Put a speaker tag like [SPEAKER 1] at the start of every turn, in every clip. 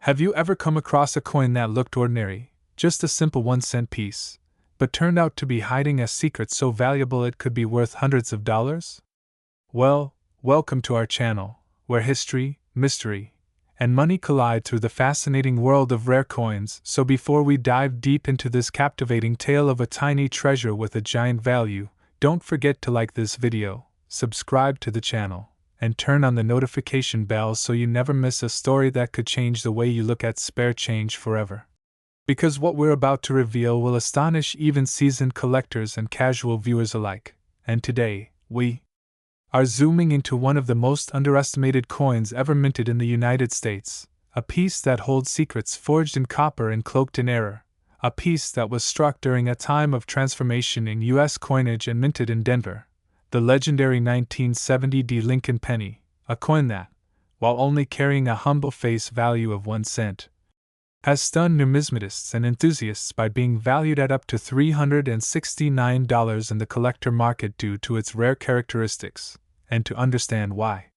[SPEAKER 1] Have you ever come across a coin that looked ordinary, just a simple 1-cent piece, but turned out to be hiding a secret so valuable it could be worth hundreds of dollars? Well, welcome to our channel, where history, mystery, and money collide through the fascinating world of rare coins. So before we dive deep into this captivating tale of a tiny treasure with a giant value, don't forget to like this video, subscribe to the channel, and turn on the notification bell so you never miss a story that could change the way you look at spare change forever. Because what we're about to reveal will astonish even seasoned collectors and casual viewers alike. And today, we are zooming into one of the most underestimated coins ever minted in the United States, a piece that holds secrets forged in copper and cloaked in error, a piece that was struck during a time of transformation in U.S. coinage and minted in Denver, the legendary 1970 D Lincoln penny, a coin that, while only carrying a humble face value of 1 cent, has stunned numismatists and enthusiasts by being valued at up to $369 in the collector market due to its rare characteristics. And to understand why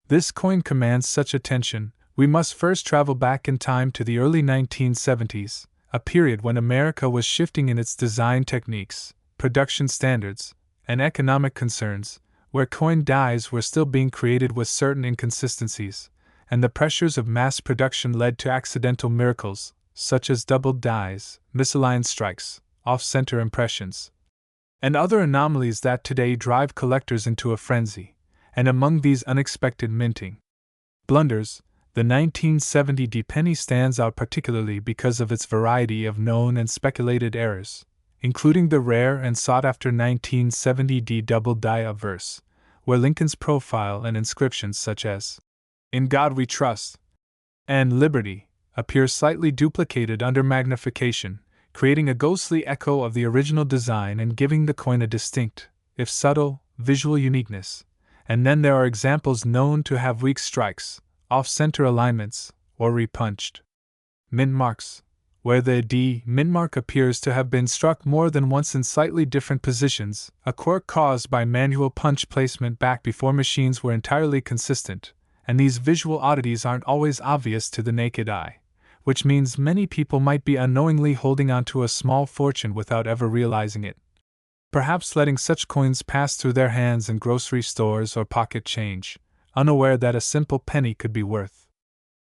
[SPEAKER 1] this coin commands such attention, we must first travel back in time to the early 1970s, a period when America was shifting in its design techniques, production standards, and economic concerns, where coin dies were still being created with certain inconsistencies, and the pressures of mass production led to accidental miracles, such as doubled dies, misaligned strikes, off-center impressions, and other anomalies that today drive collectors into a frenzy. And among these unexpected minting blunders, the 1970 D penny stands out particularly because of its variety of known and speculated errors, including the rare and sought-after 1970 D double die obverse, where Lincoln's profile and inscriptions such as "In God We Trust" and "Liberty" appear slightly duplicated under magnification, creating a ghostly echo of the original design and giving the coin a distinct, if subtle, visual uniqueness. And then there are examples known to have weak strikes, off-center alignments, or repunched mint marks, where the D mint mark appears to have been struck more than once in slightly different positions, a quirk caused by manual punch placement back before machines were entirely consistent. And these visual oddities aren't always obvious to the naked eye, which means many people might be unknowingly holding onto a small fortune without ever realizing it. Perhaps letting such coins pass through their hands in grocery stores or pocket change, unaware that a simple penny could be worth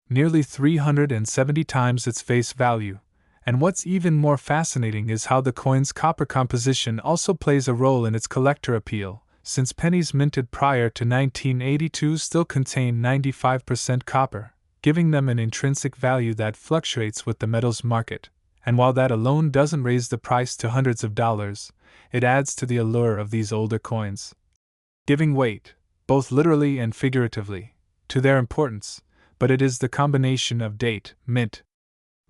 [SPEAKER 1] nearly 370 times its face value. And what's even more fascinating is how the coin's copper composition also plays a role in its collector appeal, since pennies minted prior to 1982 still contain 95% copper, giving them an intrinsic value that fluctuates with the metals market. And while that alone doesn't raise the price to hundreds of dollars, it adds to the allure of these older coins, giving weight, both literally and figuratively, to their importance. But it is the combination of date, mint,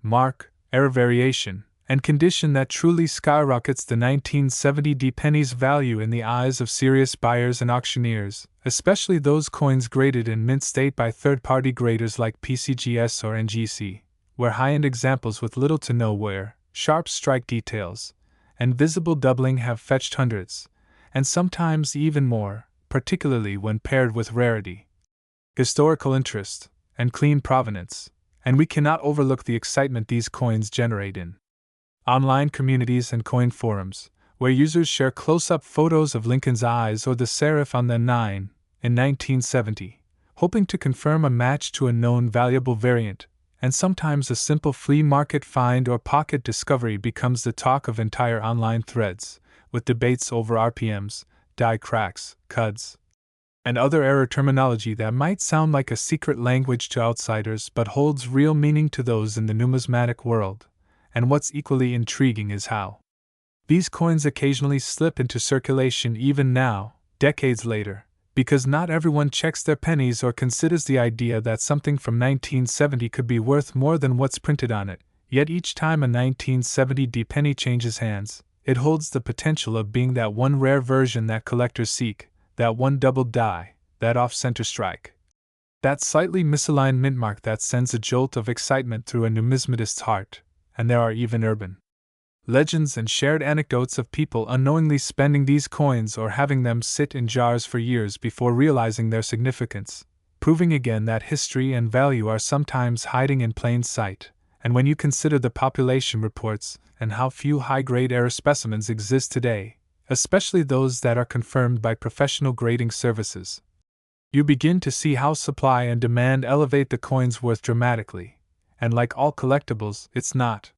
[SPEAKER 1] mark, error variation, and condition that truly skyrockets the 1970 D penny's value in the eyes of serious buyers and auctioneers, especially those coins graded in mint state by third-party graders like PCGS or NGC, where high-end examples with little to no wear, sharp strike details, and visible doubling have fetched hundreds, and sometimes even more, particularly when paired with rarity, historical interest, and clean provenance. And we cannot overlook the excitement these coins generate in online communities and coin forums, where users share close-up photos of Lincoln's eyes or the serif on the 9 in 1970, hoping to confirm a match to a known valuable variant. And sometimes a simple flea market find or pocket discovery becomes the talk of entire online threads, with debates over RPMs, die cracks, cuds, and other error terminology that might sound like a secret language to outsiders but holds real meaning to those in the numismatic world. And what's equally intriguing is how these coins occasionally slip into circulation even now, decades later, because not everyone checks their pennies or considers the idea that something from 1970 could be worth more than what's printed on it. Yet each time a 1970 D penny changes hands, it holds the potential of being that one rare version that collectors seek, that one double die, that off-center strike, that slightly misaligned mint mark that sends a jolt of excitement through a numismatist's heart. And there are even urban legends and shared anecdotes of people unknowingly spending these coins or having them sit in jars for years before realizing their significance, proving again that history and value are sometimes hiding in plain sight. And when you consider the population reports and how few high-grade rare specimens exist today, especially those that are confirmed by professional grading services, you begin to see how supply and demand elevate the coin's worth dramatically. And like all collectibles, it's not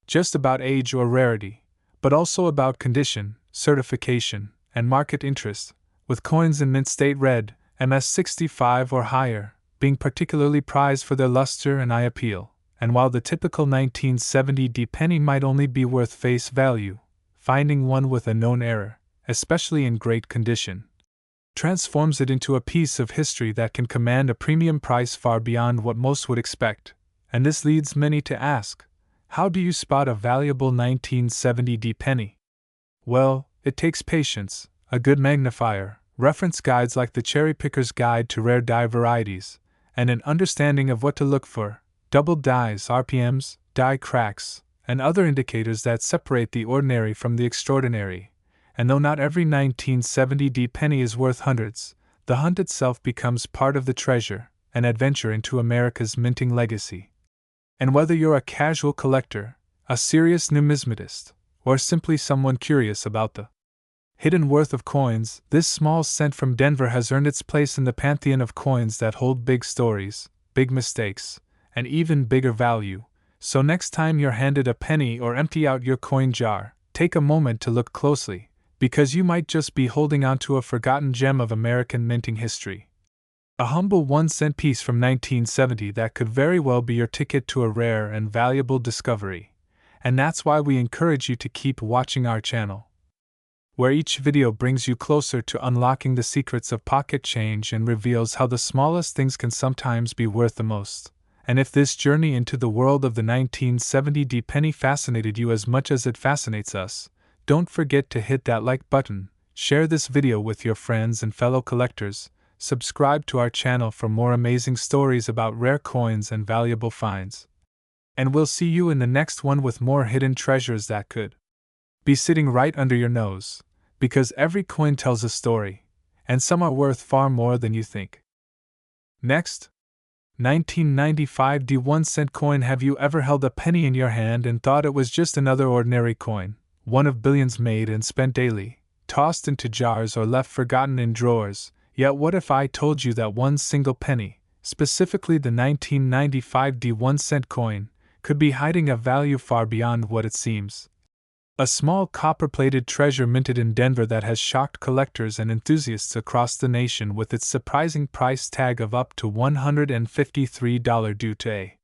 [SPEAKER 1] just about age or rarity, but also about condition, certification, and market interest, with coins in mint state red, MS65 or higher, being particularly prized for their luster and eye appeal. And while the typical 1970 penny might only be worth face value, finding one with a known error, especially in great condition, transforms it into a piece of history that can command a premium price far beyond what most would expect. And this leads many to ask, how do you spot a valuable 1970 penny? Well, it takes patience, a good magnifier, reference guides like the Cherry Picker's Guide to Rare Die Varieties, and an understanding of what to look for: doubled dies, RPMs, die cracks, and other indicators that separate the ordinary from the extraordinary. And though not every 1970 penny is worth hundreds, the hunt itself becomes part of the treasure, an adventure into America's minting legacy. And whether you're a casual collector, a serious numismatist, or simply someone curious about the hidden worth of coins, this small cent from Denver has earned its place in the pantheon of coins that hold big stories, big mistakes, and even bigger value. So next time you're handed a penny or empty out your coin jar, take a moment to look closely, because you might just be holding onto a forgotten gem of American minting history. A humble 1-cent piece from 1970 that could very well be your ticket to a rare and valuable discovery. And that's why we encourage you to keep watching our channel, where each video brings you closer to unlocking the secrets of pocket change and reveals how the smallest things can sometimes be worth the most. And if this journey into the world of the 1970 penny fascinated you as much as it fascinates us, don't forget to hit that like button, share this video with your friends and fellow collectors, subscribe to our channel for more amazing stories about rare coins and valuable finds. And we'll see you in the next one with more hidden treasures that could be sitting right under your nose, because every coin tells a story, and some are worth far more than you think. Next, 1995 1-cent coin. Have you ever held a penny in your hand and thought it was just another ordinary coin, one of billions made and spent daily, tossed into jars or left forgotten in drawers? Yet what if I told you that one single penny, specifically the 1995 1-cent coin, could be hiding a value far beyond what it seems? A small copper-plated treasure minted in Denver that has shocked collectors and enthusiasts across the nation with its surprising price tag of up to $153 due to a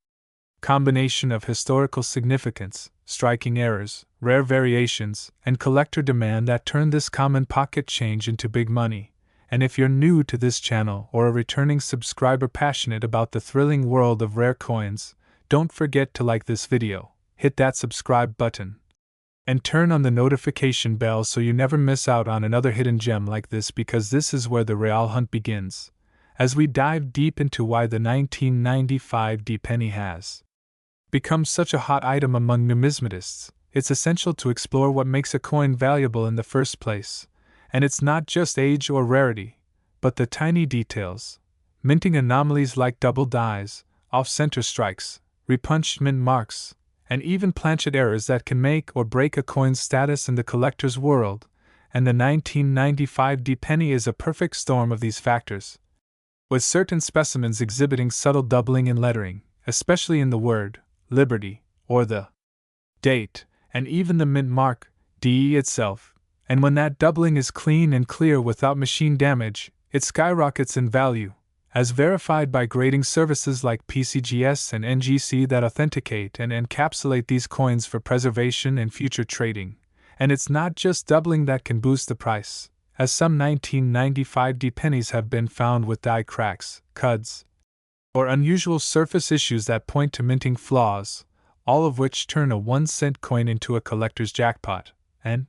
[SPEAKER 1] combination of historical significance, striking errors, rare variations, and collector demand that turned this common pocket change into big money. And if you're new to this channel or a returning subscriber passionate about the thrilling world of rare coins, don't forget to like this video, hit that subscribe button, and turn on the notification bell so you never miss out on another hidden gem like this, because this is where the real hunt begins, as we dive deep into why the 1995 penny has become such a hot item among numismatists. It's essential to explore what makes a coin valuable in the first place, and it's not just age or rarity, but the tiny details, minting anomalies like double dies, off-center strikes, repunched mint marks, and even planchet errors that can make or break a coin's status in the collector's world. And the 1995 penny is a perfect storm of these factors, with certain specimens exhibiting subtle doubling in lettering, especially in the word Liberty, or the date, and even the mint mark, DE itself. And when that doubling is clean and clear without machine damage, it skyrockets in value, as verified by grading services like PCGS and NGC that authenticate and encapsulate these coins for preservation and future trading. And it's not just doubling that can boost the price, as some 1995 pennies have been found with die cracks, cuds, or unusual surface issues that point to minting flaws, all of which turn a 1-cent coin into a collector's jackpot. And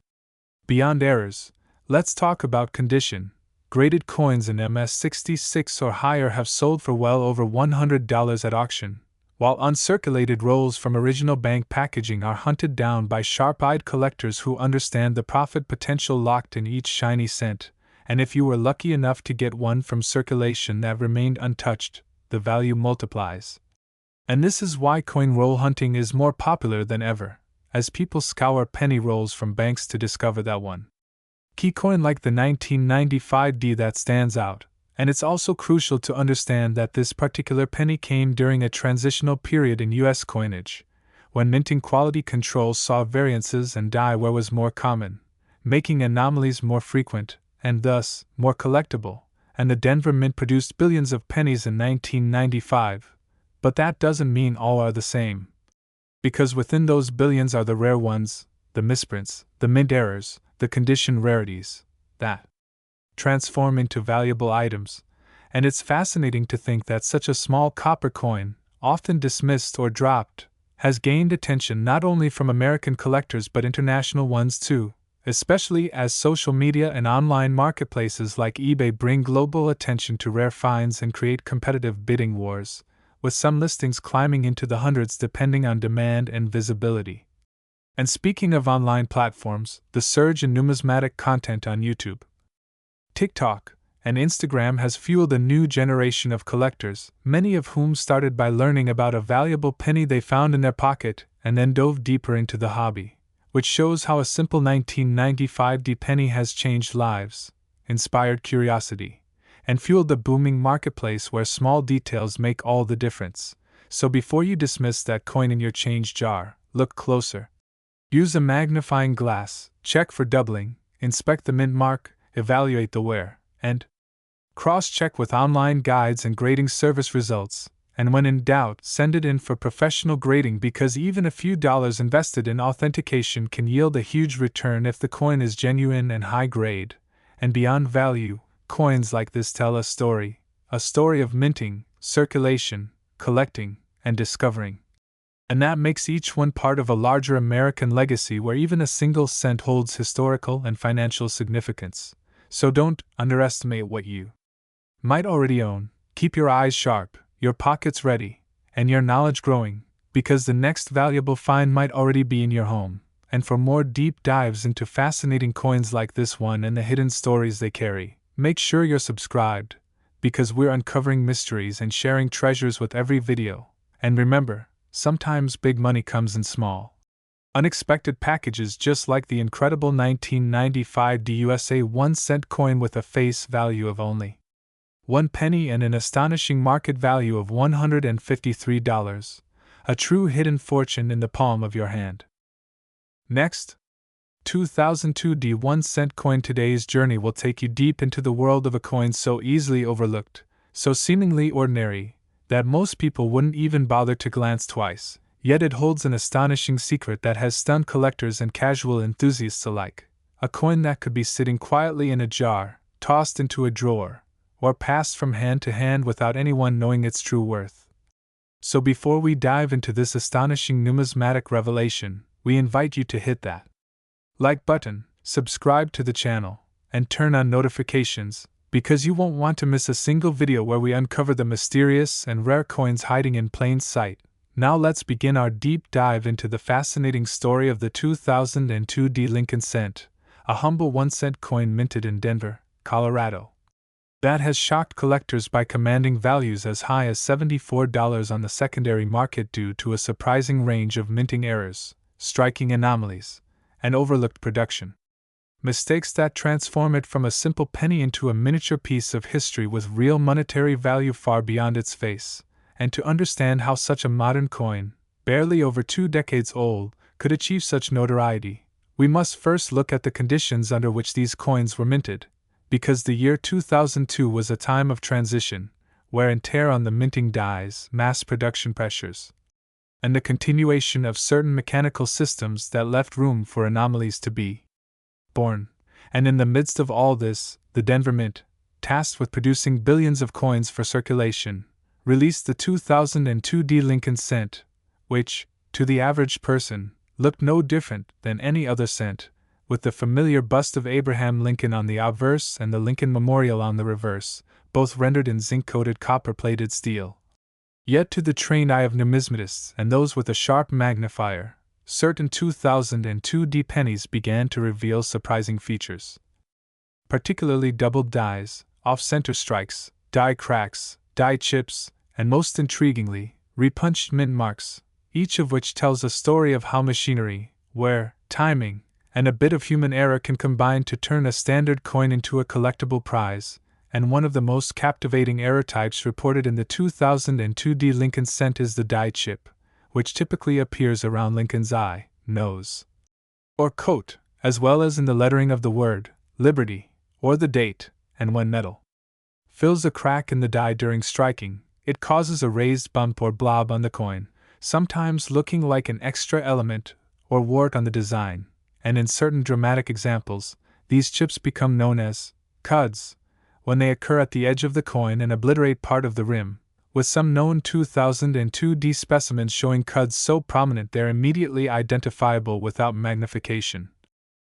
[SPEAKER 1] beyond errors, let's talk about condition. Graded coins in MS66 or higher have sold for well over $100 at auction, while uncirculated rolls from original bank packaging are hunted down by sharp-eyed collectors who understand the profit potential locked in each shiny cent. and if you were lucky enough to get one from circulation that remained untouched, the value multiplies. And this is why coin roll hunting is more popular than ever, as people scour penny rolls from banks to discover that one key coin like the 1995D that stands out. And it's also crucial to understand that this particular penny came during a transitional period in US coinage, when minting quality control saw variances and die wear was more common, making anomalies more frequent, and thus, more collectible, and the Denver Mint produced billions of pennies in 1995. But that doesn't mean all are the same. Because within those billions are the rare ones, the misprints, the mint errors, the condition rarities, that transform into valuable items, and it's fascinating to think that such a small copper coin, often dismissed or dropped, has gained attention not only from American collectors but international ones too, especially as social media and online marketplaces like eBay bring global attention to rare finds and create competitive bidding wars, with some listings climbing into the hundreds depending on demand and visibility. And speaking of online platforms, the surge in numismatic content on YouTube, TikTok, and Instagram has fueled a new generation of collectors, many of whom started by learning about a valuable penny they found in their pocket and then dove deeper into the hobby, which shows how a simple 1995D penny has changed lives, inspired curiosity, and fueled the booming marketplace where small details make all the difference. So before you dismiss that coin in your change jar, look closer. Use a magnifying glass, check for doubling, inspect the mint mark, evaluate the wear, and cross-check with online guides and grading service results, and when in doubt, send it in for professional grading because even a few dollars invested in authentication can yield a huge return if the coin is genuine and high grade. And beyond value, coins like this tell a story of minting, circulation, collecting, and discovering. And that makes each one part of a larger American legacy where even a single cent holds historical and financial significance. So don't underestimate what you might already own. Keep your eyes sharp, your pockets ready, and your knowledge growing, because the next valuable find might already be in your home. And for more deep dives into fascinating coins like this one and the hidden stories they carry, make sure you're subscribed, because we're uncovering mysteries and sharing treasures with every video. And remember, sometimes big money comes in small, unexpected packages, just like the incredible 1995 USA 1-cent coin with a face value of only 1 penny and an astonishing market value of $153, a true hidden fortune in the palm of your hand. Next, 2002 1-cent coin. Today's journey will take you deep into the world of a coin so easily overlooked, so seemingly ordinary, that most people wouldn't even bother to glance twice, yet it holds an astonishing secret that has stunned collectors and casual enthusiasts alike. A coin that could be sitting quietly in a jar, tossed into a drawer, or passed from hand to hand without anyone knowing its true worth. So before we dive into this astonishing numismatic revelation, we invite you to hit that like button, subscribe to the channel, and turn on notifications, because you won't want to miss a single video where we uncover the mysterious and rare coins hiding in plain sight. Now let's begin our deep dive into the fascinating story of the 2002 Lincoln Cent, a humble 1-cent coin minted in Denver, Colorado, that has shocked collectors by commanding values as high as $74 on the secondary market due to a surprising range of minting errors, striking anomalies, and overlooked production. Mistakes that transform it from a simple penny into a miniature piece of history with real monetary value far beyond its face. And to understand how such a modern coin, barely over 2 decades old, could achieve such notoriety, we must first look at the conditions under which these coins were minted, because the year 2002 was a time of transition, wear and tear on the minting dies, mass production pressures, and the continuation of certain mechanical systems that left room for anomalies to be born. And in the midst of all this, the Denver Mint, tasked with producing billions of coins for circulation, released the 2002 Lincoln Cent, which, to the average person, looked no different than any other cent, with the familiar bust of Abraham Lincoln on the obverse and the Lincoln Memorial on the reverse, both rendered in zinc-coated copper-plated steel. Yet to the trained eye of numismatists and those with a sharp magnifier, certain 2002 pennies began to reveal surprising features. particularly doubled dies, off-center strikes, die cracks, die chips, and most intriguingly, repunched mint marks, each of which tells a story of how machinery, wear, timing, and a bit of human error can combine to turn a standard coin into a collectible prize, and one of the most captivating error types reported in the 2002 Lincoln cent is the die chip, which typically appears around Lincoln's eye, nose, or coat, as well as in the lettering of the word, Liberty, or the date, and when metal fills a crack in the die during striking, it causes a raised bump or blob on the coin, sometimes looking like an extra element or wart on the design, and in certain dramatic examples, these chips become known as cuds when they occur at the edge of the coin and obliterate part of the rim, with some known 2002 specimens showing cuds so prominent they're immediately identifiable without magnification.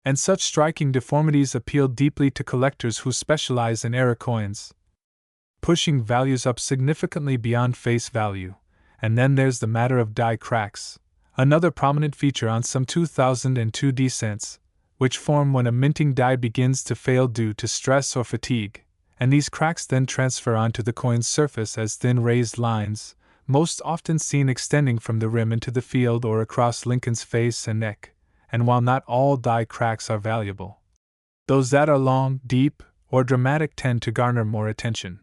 [SPEAKER 1] And such striking deformities appeal deeply to collectors who specialize in error coins, pushing values up significantly beyond face value. And then there's the matter of die cracks, another prominent feature on some 2002 cents, which form when a minting die begins to fail due to stress or fatigue, and these cracks then transfer onto the coin's surface as thin raised lines, most often seen extending from the rim into the field or across Lincoln's face and neck. And while not all die cracks are valuable, those that are long, deep, or dramatic tend to garner more attention,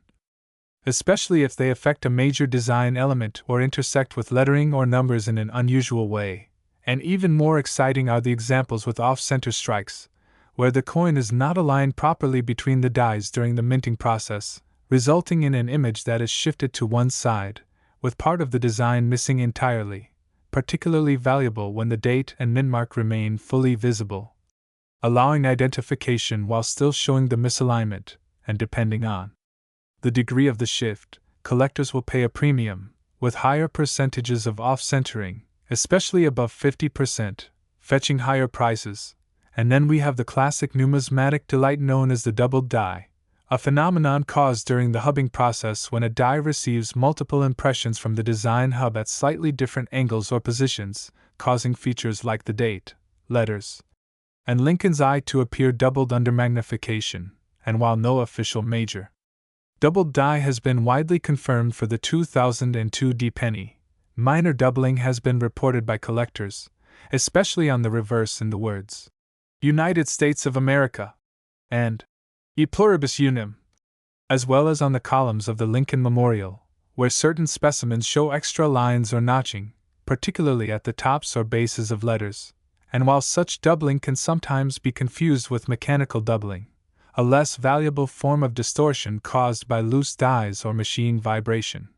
[SPEAKER 1] especially if they affect a major design element or intersect with lettering or numbers in an unusual way. And even more exciting are the examples with off-center strikes, where the coin is not aligned properly between the dies during the minting process, resulting in an image that is shifted to one side, with part of the design missing entirely, particularly valuable when the date and mint mark remain fully visible, allowing identification while still showing the misalignment, and depending on the degree of the shift, collectors will pay a premium, with higher percentages of off-centering, especially above 50%, fetching higher prices. And then we have the classic numismatic delight known as the doubled die, a phenomenon caused during the hubbing process when a die receives multiple impressions from the design hub at slightly different angles or positions, causing features like the date, letters, and Lincoln's eye to appear doubled under magnification. And while no official major doubled die has been widely confirmed for the 2002 penny, minor doubling has been reported by collectors, especially on the reverse in the words United States of America and E pluribus unum, as well as on the columns of the Lincoln Memorial, where certain specimens show extra lines or notching, particularly at the tops or bases of letters. And while such doubling can sometimes be confused with mechanical doubling, a less valuable form of distortion caused by loose dies or machine vibration,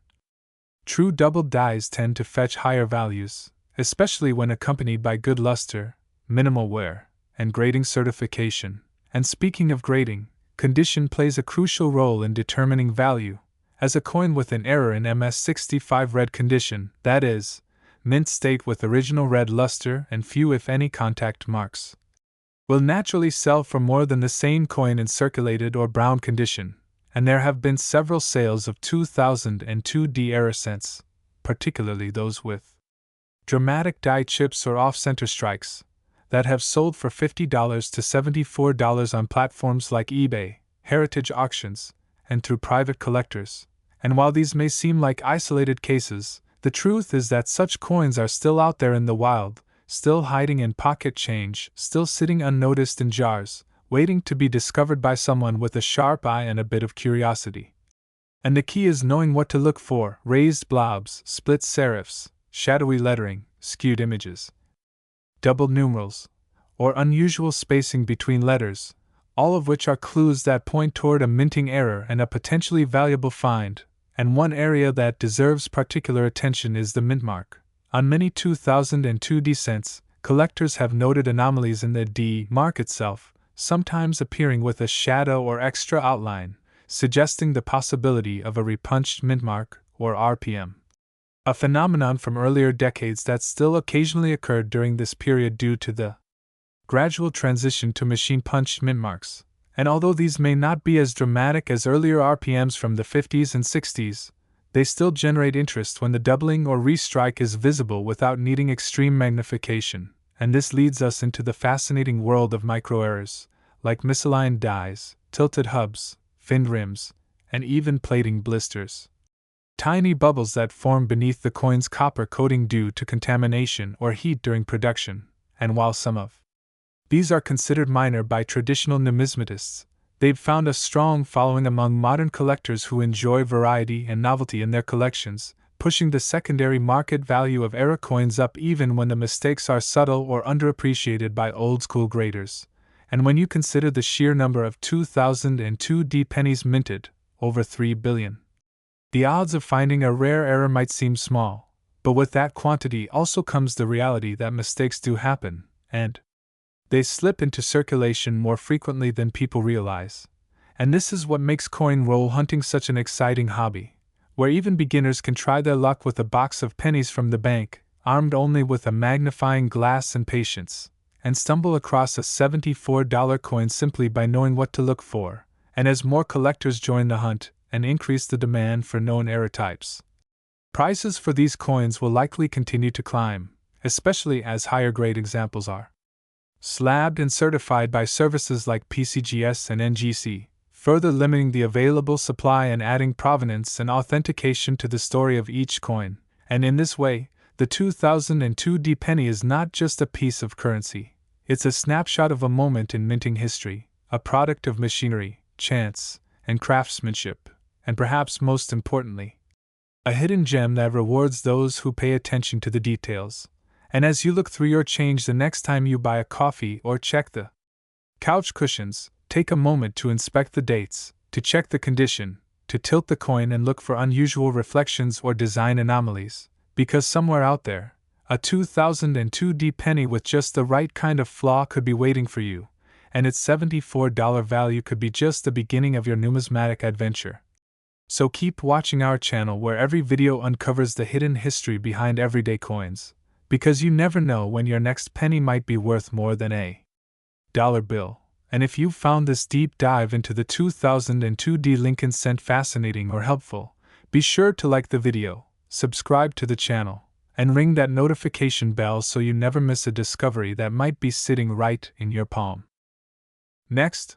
[SPEAKER 1] true doubled dies tend to fetch higher values, especially when accompanied by good luster, minimal wear, and grading certification. And speaking of grading, condition plays a crucial role in determining value, as a coin with an error in MS65 red condition, that is, mint state with original red luster and few if any contact marks, will naturally sell for more than the same coin in circulated or brown condition, and there have been several sales of 2002 error cents, particularly those with dramatic die chips or off-center strikes, that have sold for $50 to $74 on platforms like eBay, heritage auctions, and through private collectors. And while these may seem like isolated cases, the truth is that such coins are still out there in the wild, still hiding in pocket change, still sitting unnoticed in jars, waiting to be discovered by someone with a sharp eye and a bit of curiosity. And the key is knowing what to look for: raised blobs, split serifs, shadowy lettering, skewed images, doubled numerals, or unusual spacing between letters, all of which are clues that point toward a minting error and a potentially valuable find. And one area that deserves particular attention is the mint mark. On many 2002 cents, collectors have noted anomalies in the D mark itself, sometimes appearing with a shadow or extra outline, suggesting the possibility of a repunched mint mark, or RPM. A phenomenon from earlier decades that still occasionally occurred during this period due to the gradual transition to machine-punched mint marks. And although these may not be as dramatic as earlier RPMs from the 50s and 60s, they still generate interest when the doubling or restrike is visible without needing extreme magnification, and this leads us into the fascinating world of microerrors, like misaligned dies, tilted hubs, finned rims, and even plating blisters. Tiny bubbles that form beneath the coin's copper coating due to contamination or heat during production, and while some of these are considered minor by traditional numismatists, they've found a strong following among modern collectors who enjoy variety and novelty in their collections, pushing the secondary market value of era coins up even when the mistakes are subtle or underappreciated by old-school graders. And when you consider the sheer number of 2002 D pennies minted, over 3 billion, the odds of finding a rare error might seem small, but with that quantity also comes the reality that mistakes do happen, and they slip into circulation more frequently than people realize. And this is what makes coin roll hunting such an exciting hobby, where even beginners can try their luck with a box of pennies from the bank, armed only with a magnifying glass and patience, and stumble across a $74 coin simply by knowing what to look for. And as more collectors join the hunt and increase the demand for known error types, prices for these coins will likely continue to climb, especially as higher grade examples are slabbed and certified by services like PCGS and NGC, further limiting the available supply and adding provenance and authentication to the story of each coin. And in this way, the 2002 D penny is not just a piece of currency, it's a snapshot of a moment in minting history, a product of machinery, chance, and craftsmanship, and perhaps most importantly, a hidden gem that rewards those who pay attention to the details. And as you look through your change the next time you buy a coffee or check the couch cushions, take a moment to inspect the dates, to check the condition, to tilt the coin and look for unusual reflections or design anomalies, because somewhere out there, a 2002 D penny with just the right kind of flaw could be waiting for you, and its $74 value could be just the beginning of your numismatic adventure. So keep watching our channel where every video uncovers the hidden history behind everyday coins, because you never know when your next penny might be worth more than a dollar bill. And if you found this deep dive into the 2002 D Lincoln cent fascinating or helpful, be sure to like the video, subscribe to the channel, and ring that notification bell so you never miss a discovery that might be sitting right in your palm. Next,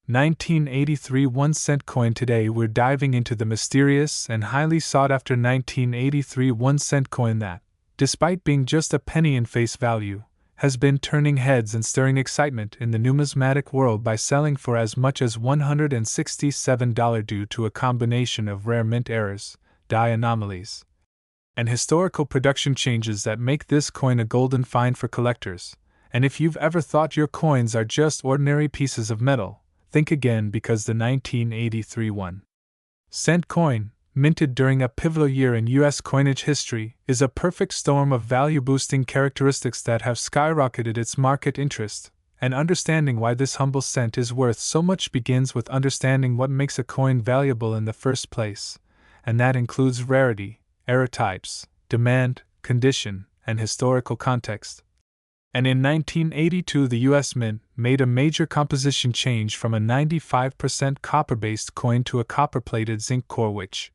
[SPEAKER 1] 1983 1-cent coin. Today we're diving into the mysterious and highly sought-after 1983 1-cent coin that, despite being just a penny in face value, has been turning heads and stirring excitement in the numismatic world by selling for as much as $167 due to a combination of rare mint errors, die anomalies, and historical production changes that make this coin a golden find for collectors. And if you've ever thought your coins are just ordinary pieces of metal, think again, because the 1983 1-cent coin, minted during a pivotal year in U.S. coinage history, is a perfect storm of value-boosting characteristics that have skyrocketed its market interest. And understanding why this humble cent is worth so much begins with understanding what makes a coin valuable in the first place, and that includes rarity, error types, demand, condition, and historical context. And in 1982 the U.S. Mint made a major composition change from a 95% copper-based coin to a copper-plated zinc core, which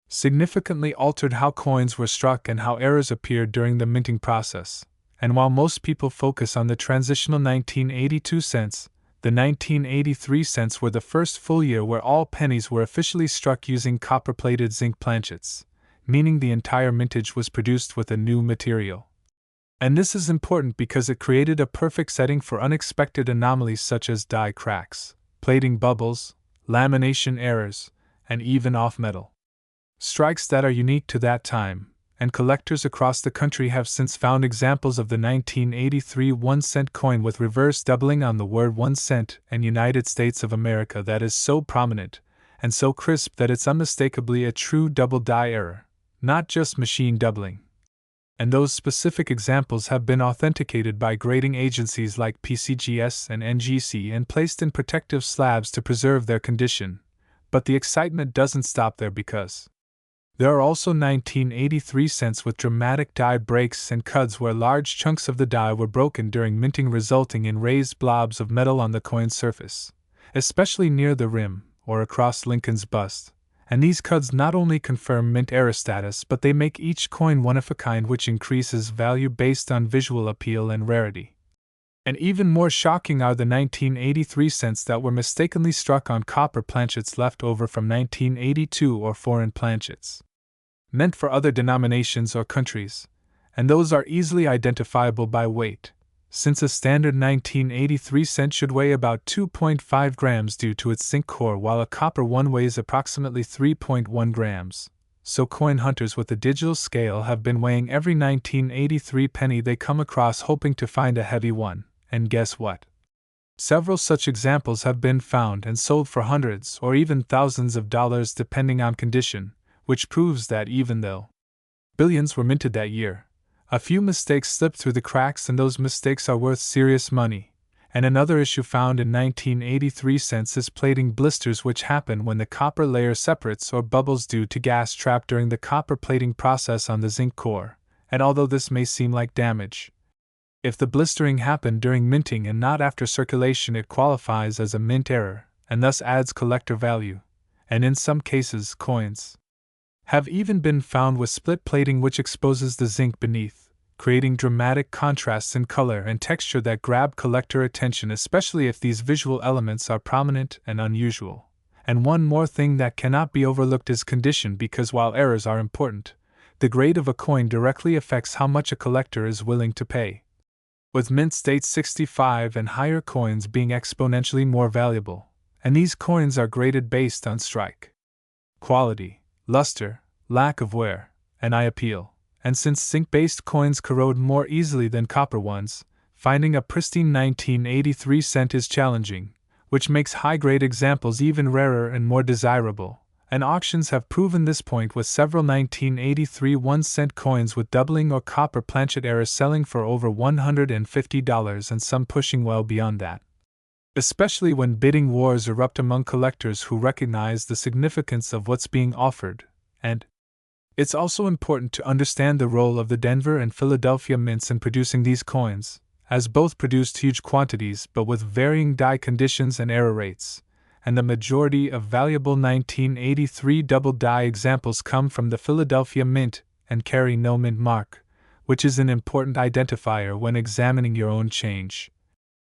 [SPEAKER 1] significantly altered how coins were struck and how errors appeared during the minting process. And while most people focus on the transitional 1982 cents, the 1983 cents were the first full year where all pennies were officially struck using copper-plated zinc planchets, meaning the entire mintage was produced with a new material. And this is important because it created a perfect setting for unexpected anomalies such as die cracks, plating bubbles, lamination errors, and even off-metal strikes that are unique to that time, and collectors across the country have since found examples of the 1983 1-cent coin with reverse doubling on the word 1 cent and United States of America that is so prominent and so crisp that it's unmistakably a true double die error, not just machine doubling. And those specific examples have been authenticated by grading agencies like PCGS and NGC and placed in protective slabs to preserve their condition. But the excitement doesn't stop there, because there are also 1983 cents with dramatic die breaks and cuts where large chunks of the die were broken during minting, resulting in raised blobs of metal on the coin's surface, especially near the rim or across Lincoln's bust. And these cuts not only confirm mint error status, but they make each coin one of a kind, which increases value based on visual appeal and rarity. And even more shocking are the 1983 cents that were mistakenly struck on copper planchets left over from 1982 or foreign planchets, meant for other denominations or countries, and those are easily identifiable by weight, since a standard 1983 cent should weigh about 2.5 grams due to its zinc core, while a copper one weighs approximately 3.1 grams. So coin hunters with a digital scale have been weighing every 1983 penny they come across, hoping to find a heavy one, and guess what? Several such examples have been found and sold for hundreds or even thousands of dollars depending on condition, which proves that even though billions were minted that year, a few mistakes slipped through the cracks, and those mistakes are worth serious money. And another issue found in 1983 cents is plating blisters, which happen when the copper layer separates or bubbles due to gas trapped during the copper plating process on the zinc core. And although this may seem like damage, if the blistering happened during minting and not after circulation, it qualifies as a mint error and thus adds collector value. And in some cases, coins have even been found with split plating, which exposes the zinc beneath, creating dramatic contrasts in color and texture that grab collector attention, especially if these visual elements are prominent and unusual. And one more thing that cannot be overlooked is condition, because while errors are important, the grade of a coin directly affects how much a collector is willing to pay, with mint state 65 and higher coins being exponentially more valuable. And these coins are graded based on strike quality, luster, lack of wear, and eye appeal. And since zinc-based coins corrode more easily than copper ones, finding a pristine 1983 cent is challenging, which makes high-grade examples even rarer and more desirable. And auctions have proven this point, with several 1983 1-cent coins with doubling or copper planchet errors selling for over $150 and some pushing well beyond that, especially when bidding wars erupt among collectors who recognize the significance of what's being offered. And it's also important to understand the role of the Denver and Philadelphia mints in producing these coins, as both produced huge quantities but with varying die conditions and error rates, and the majority of valuable 1983 double die examples come from the Philadelphia Mint and carry no mint mark, which is an important identifier when examining your own change.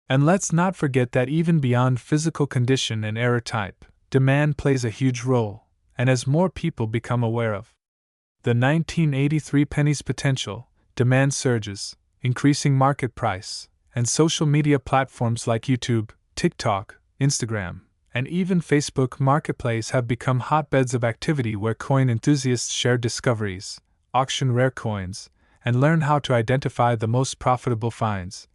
[SPEAKER 1] And let's not forget that even beyond physical condition and error type, demand plays a huge role, and as more people become aware of the 1983 penny's potential, demand surges, increasing market price, and social media platforms like YouTube, TikTok, Instagram, and even Facebook Marketplace have become hotbeds of activity where coin enthusiasts share discoveries, auction rare coins, and learn how to identify the most profitable finds.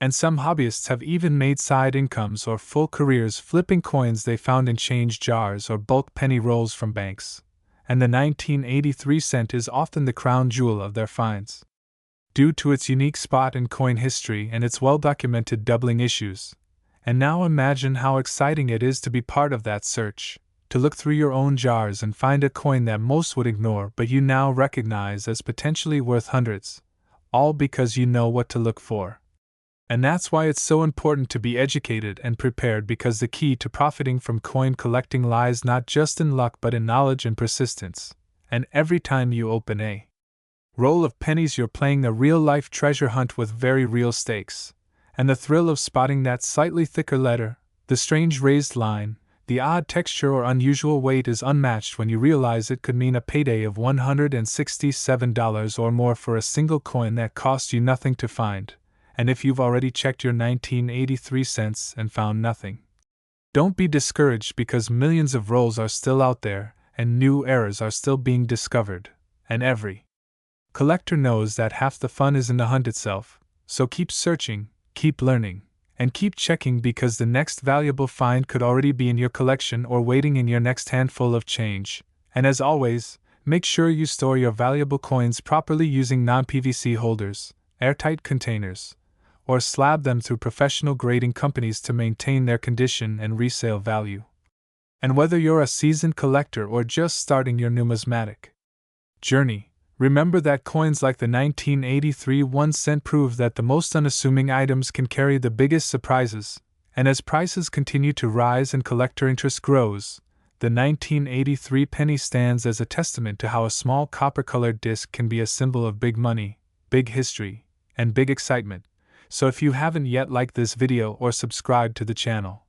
[SPEAKER 1] And some hobbyists have even made side incomes or full careers flipping coins they found in change jars or bulk penny rolls from banks. And the 1983 cent is often the crown jewel of their finds, due to its unique spot in coin history and its well-documented doubling issues. And now imagine how exciting it is to be part of that search, to look through your own jars and find a coin that most would ignore but you now recognize as potentially worth hundreds, all because you know what to look for. And that's why it's so important to be educated and prepared, because the key to profiting from coin collecting lies not just in luck but in knowledge and persistence. And every time you open a roll of pennies, you're playing a real-life treasure hunt with very real stakes. And the thrill of spotting that slightly thicker letter, the strange raised line, the odd texture or unusual weight is unmatched when you realize it could mean a payday of $167 or more for a single coin that cost you nothing to find. And if you've already checked your 1983 cents and found nothing, don't be discouraged, because millions of rolls are still out there and new errors are still being discovered, and every collector knows that half the fun is in the hunt itself. So keep searching, keep learning, and keep checking, because the next valuable find could already be in your collection or waiting in your next handful of change. And as always, make sure you store your valuable coins properly using non-PVC holders, airtight containers, or slab them through professional grading companies to maintain their condition and resale value. And whether you're a seasoned collector or just starting your numismatic journey, remember that coins like the 1983 1-cent prove that the most unassuming items can carry the biggest surprises. And as prices continue to rise and collector interest grows, the 1983 penny stands as a testament to how a small copper-colored disc can be a symbol of big money, big history, and big excitement. So if you haven't yet liked this video or subscribed to the channel,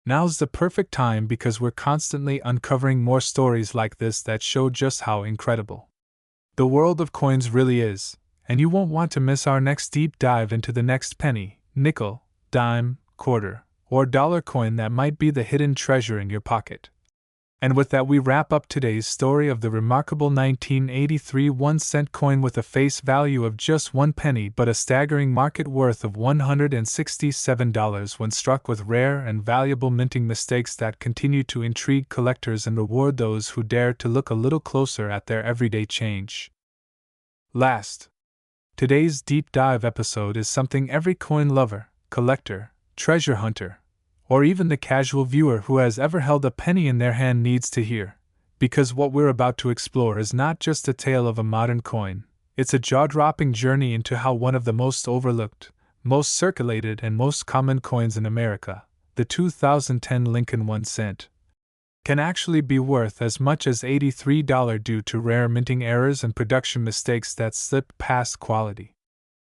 [SPEAKER 1] now's the perfect time because we're constantly uncovering more stories like this that show just how incredible the world of coins really is, and you won't want to miss our next deep dive into the next penny, nickel, dime, quarter, or dollar coin that might be the hidden treasure in your pocket. And with that, we wrap up today's story of the remarkable 1983 1-cent coin with a face value of just 1 penny but a staggering market worth of $167 when struck with rare and valuable minting mistakes that continue to intrigue collectors and reward those who dare to look a little closer at their everyday change. Last, today's deep dive episode is something every coin lover, collector, treasure hunter, or even the casual viewer who has ever held a penny in their hand needs to hear, because what we're about to explore is not just a tale of a modern coin, it's a jaw-dropping journey into how one of the most overlooked, most circulated, and most common coins in America, the 2010 Lincoln 1 cent, can actually be worth as much as $83 due to rare minting errors and production mistakes that slipped past quality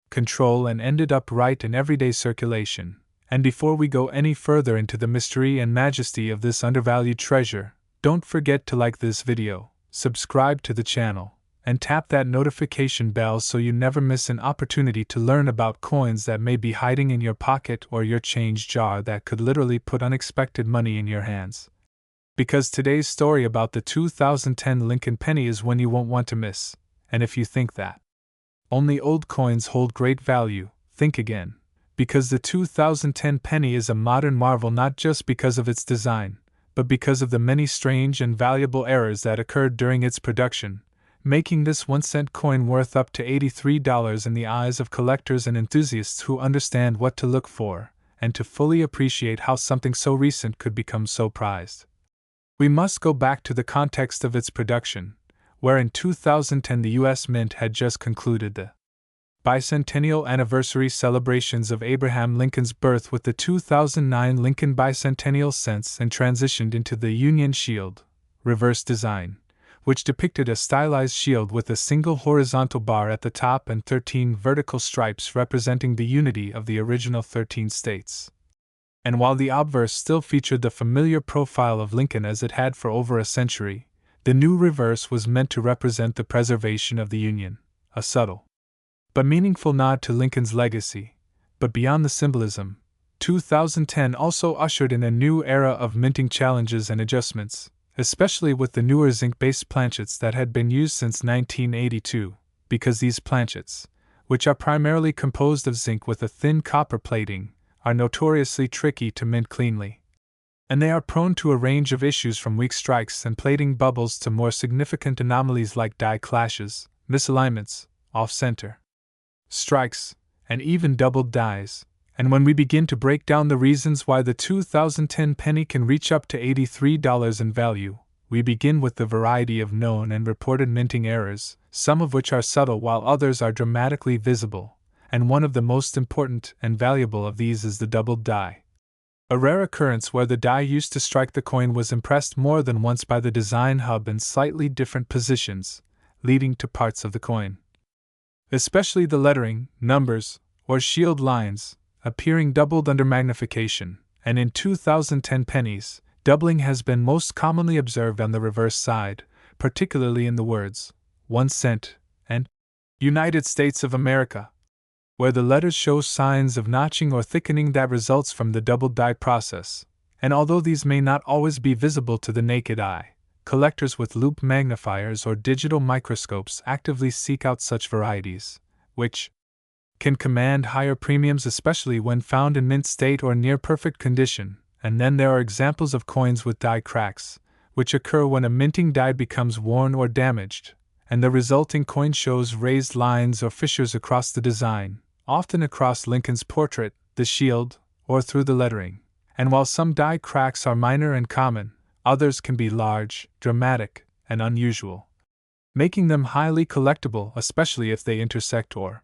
[SPEAKER 1] control and ended up right in everyday circulation. And before we go any further into the mystery and majesty of this undervalued treasure, don't forget to like this video, subscribe to the channel, and tap that notification bell so you never miss an opportunity to learn about coins that may be hiding in your pocket or your change jar that could literally put unexpected money in your hands. Because today's story about the 2010 Lincoln penny is one you won't want to miss, and if you think that only old coins hold great value, think again. Because the 2010 penny is a modern marvel not just because of its design, but because of the many strange and valuable errors that occurred during its production, making this 1-cent coin worth up to $83 in the eyes of collectors and enthusiasts who understand what to look for, and to fully appreciate how something so recent could become so prized. We must go back to the context of its production, where in 2010 the U.S. Mint had just concluded the bicentennial anniversary celebrations of Abraham Lincoln's birth with the 2009 Lincoln Bicentennial Cents and transitioned into the Union Shield, reverse design, which depicted a stylized shield with a single horizontal bar at the top and 13 vertical stripes representing the unity of the original 13 states. And while the obverse still featured the familiar profile of Lincoln as it had for over a century, the new reverse was meant to represent the preservation of the Union, a subtle but meaningful nod to Lincoln's legacy. But beyond the symbolism, 2010 also ushered in a new era of minting challenges and adjustments, especially with the newer zinc-based planchets that had been used since 1982, because these planchets, which are primarily composed of zinc with a thin copper plating, are notoriously tricky to mint cleanly. And they are prone to a range of issues from weak strikes and plating bubbles to more significant anomalies like die clashes, misalignments, off-center strikes, and even doubled dies. And when we begin to break down the reasons why the 2010 penny can reach up to $83 in value, we begin with the variety of known and reported minting errors, some of which are subtle while others are dramatically visible, and one of the most important and valuable of these is the doubled die. A rare occurrence where the die used to strike the coin was impressed more than once by the design hub in slightly different positions, leading to parts of the coin, especially the lettering, numbers, or shield lines, appearing doubled under magnification, and in 2010 pennies, doubling has been most commonly observed on the reverse side, particularly in the words 1 cent and United States of America, where the letters show signs of notching or thickening that results from the doubled die process. And although these may not always be visible to the naked eye, collectors with loupe magnifiers or digital microscopes actively seek out such varieties, which can command higher premiums especially when found in mint state or near perfect condition. And then there are examples of coins with die cracks, which occur when a minting die becomes worn or damaged, and the resulting coin shows raised lines or fissures across the design, often across Lincoln's portrait, the shield, or through the lettering. And while some die cracks are minor and common, others can be large, dramatic, and unusual, making them highly collectible, especially if they intersect or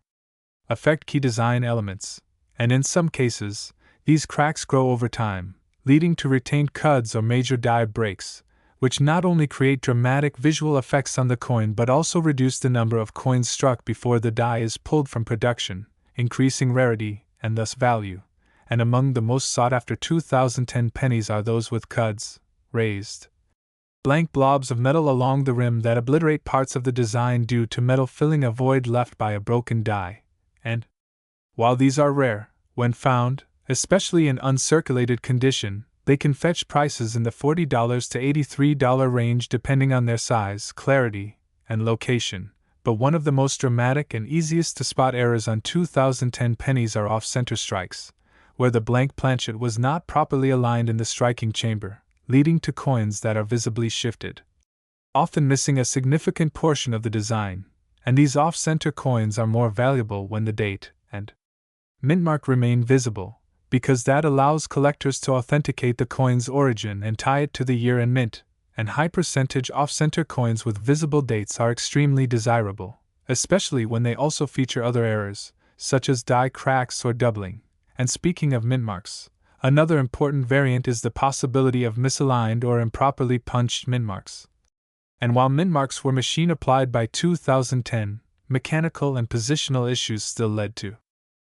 [SPEAKER 1] affect key design elements. And in some cases, these cracks grow over time, leading to retained cuds or major die breaks, which not only create dramatic visual effects on the coin but also reduce the number of coins struck before the die is pulled from production, increasing rarity and thus value, and among the most sought-after 2010 pennies are those with cuds, raised blank blobs of metal along the rim that obliterate parts of the design due to metal filling a void left by a broken die, and, while these are rare, when found, especially in uncirculated condition, they can fetch prices in the $40 to $83 range depending on their size, clarity, and location. But one of the most dramatic and easiest to spot errors on 2010 pennies are off-center strikes, where the blank planchet was not properly aligned in the striking chamber, leading to coins that are visibly shifted, often missing a significant portion of the design, and these off-center coins are more valuable when the date and mint mark remain visible, because that allows collectors to authenticate the coin's origin and tie it to the year and mint, and high-percentage off-center coins with visible dates are extremely desirable, especially when they also feature other errors, such as die cracks or doubling. And speaking of mint marks, another important variant is the possibility of misaligned or improperly punched mint marks. And while mint marks were machine-applied by 2010, mechanical and positional issues still led to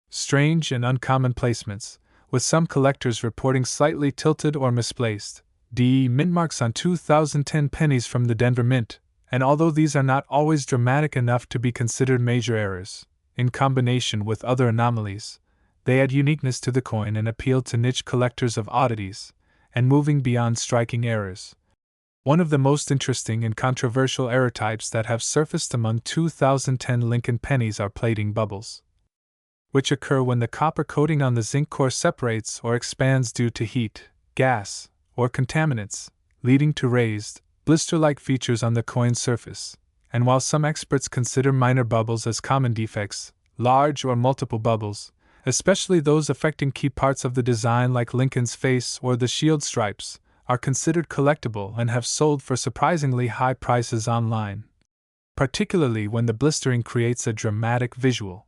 [SPEAKER 1] strange and uncommon placements, with some collectors reporting slightly tilted or misplaced mint marks on 2010 pennies from the Denver Mint, and although these are not always dramatic enough to be considered major errors, in combination with other anomalies, they add uniqueness to the coin and appeal to niche collectors of oddities, and moving beyond striking errors. One of the most interesting and controversial error types that have surfaced among 2010 Lincoln pennies are plating bubbles, which occur when the copper coating on the zinc core separates or expands due to heat, gas, or contaminants, leading to raised, blister-like features on the coin's surface. And while some experts consider minor bubbles as common defects, large or multiple bubbles, especially those affecting key parts of the design like Lincoln's face or the shield stripes, are considered collectible and have sold for surprisingly high prices online, particularly when the blistering creates a dramatic visual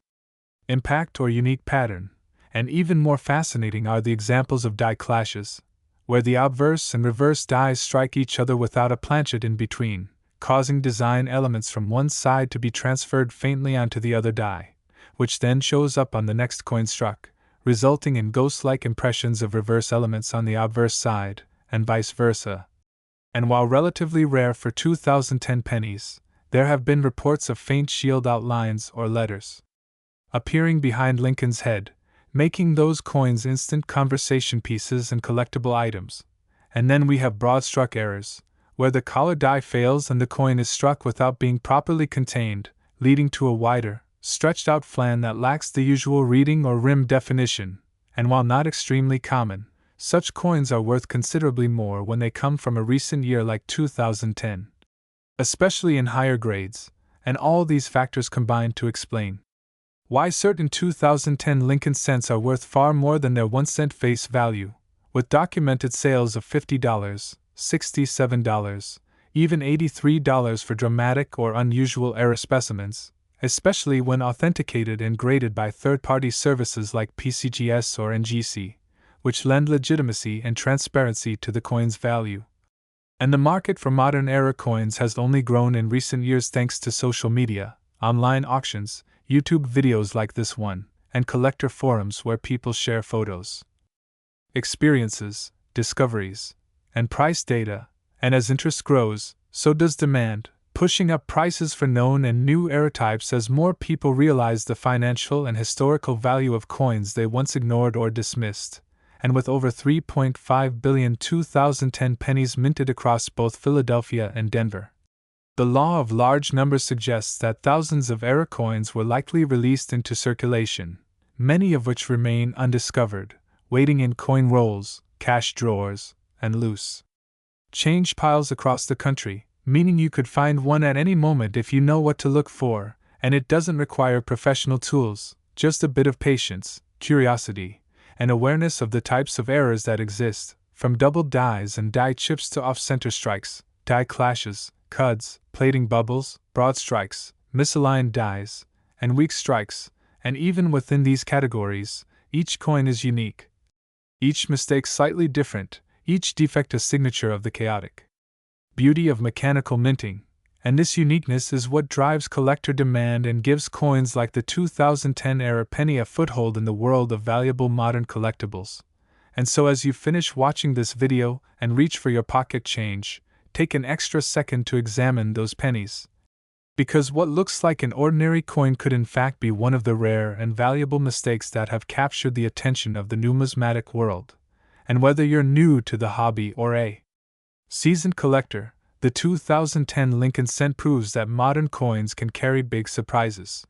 [SPEAKER 1] impact or unique pattern. And even more fascinating are the examples of die clashes, where the obverse and reverse dies strike each other without a planchet in between, causing design elements from one side to be transferred faintly onto the other die, which then shows up on the next coin struck, resulting in ghost-like impressions of reverse elements on the obverse side, and vice versa. And while relatively rare for 2010 pennies, there have been reports of faint shield outlines or letters appearing behind Lincoln's head, making those coins instant conversation pieces and collectible items. And then we have broad-struck errors, where the collar die fails and the coin is struck without being properly contained, leading to a wider, stretched-out flan that lacks the usual reading or rim definition. And while not extremely common, such coins are worth considerably more when they come from a recent year like 2010, especially in higher grades, and all these factors combine to explain why certain 2010 Lincoln cents are worth far more than their 1-cent face value, with documented sales of $50, $67, even $83 for dramatic or unusual error specimens, especially when authenticated and graded by third-party services like PCGS or NGC, which lend legitimacy and transparency to the coin's value. And the market for modern era coins has only grown in recent years thanks to social media, online auctions, YouTube videos like this one, and collector forums where people share photos, experiences, discoveries, and price data, and as interest grows, so does demand, pushing up prices for known and new era types as more people realize the financial and historical value of coins they once ignored or dismissed. And with over 3.5 billion 2010 pennies minted across both Philadelphia and Denver, the law of large numbers suggests that thousands of era coins were likely released into circulation, many of which remain undiscovered, waiting in coin rolls, cash drawers, and loose change piles across the country, meaning you could find one at any moment if you know what to look for, and it doesn't require professional tools, just a bit of patience, curiosity, and awareness of the types of errors that exist, from doubled dies and die chips to off-center strikes, die clashes, cuds, plating bubbles, broad strikes, misaligned dies, and weak strikes, and even within these categories, each coin is unique. Each mistake slightly different, each defect a signature of the chaotic beauty of mechanical minting, And this uniqueness is what drives collector demand and gives coins like the 2010 era penny a foothold in the world of valuable modern collectibles. And so, as you finish watching this video and reach for your pocket change, take an extra second to examine those pennies. Because what looks like an ordinary coin could in fact be one of the rare and valuable mistakes that have captured the attention of the numismatic world. And whether you're new to the hobby or a seasoned collector, the 2010 Lincoln cent proves that modern coins can carry big surprises.